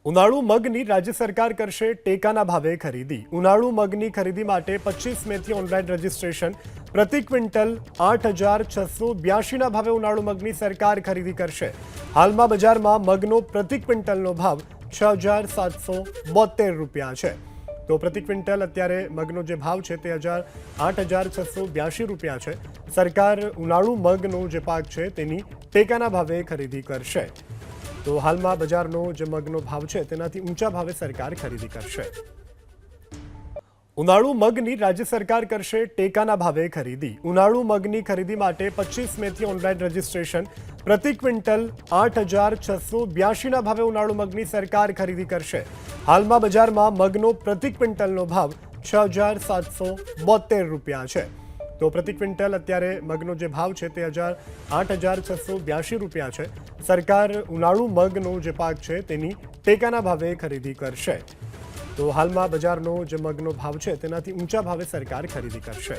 ઉનાળુ મગની રાજ્ય સરકાર કરશે ટેકાના ભાવે ખરીદી। ઉનાળુ મગની ખરીદી માટે 25 મેથી ઓનલાઈન રજીસ્ટ્રેશન। પ્રતિ ક્વિન્ટલ 8,682ના ભાવે ઉનાળુ મગની સરકાર ખરીદી કરશે। હાલમાં બજારમાં મગનો પ્રતિ ક્વિન્ટલનો ભાવ 6,772 રૂપિયા છે। તો પ્રતિ ક્વિન્ટલ અત્યારે મગનો જે ભાવ છે તે 8,682 રૂપિયા છે। સરકાર ઉનાળુ મગનો જે પાક છે તેની ટેકાના ભાવે ખરીદી કરશે। તો હાલમાં બજારનો જે મગનો ભાવ છે તેનાથી ઊંચા ભાવે સરકાર ખરીદી કરશે। ઉનાળુ મગની રાજ્ય સરકાર કરશે ટેકાના ભાવે ખરીદી। ઉનાળુ મગની ખરીદી માટે 25 મેથી ઓનલાઈન રજીસ્ટ્રેશન। પ્રતિ ક્વિન્ટલ 8,682ના ભાવે ઉનાળુ મગની સરકાર ખરીદી કરશે। હાલમાં બજારમાં મગનો પ્રતિ ક્વિન્ટલનો ભાવ 6,772 રૂપિયા છે। તો પ્રતિ ક્વિન્ટલ અત્યારે મગનો જે ભાવ છે તે 8,682 રૂપિયા છે। સરકાર ઉનાળુ મગનો જે પાક છે તેની ટેકાના ભાવે ખરીદી કરશે। તો હાલમાં બજારનો જે મગનો ભાવ છે તેનાથી ઊંચા ભાવે સરકાર ખરીદી કરશે।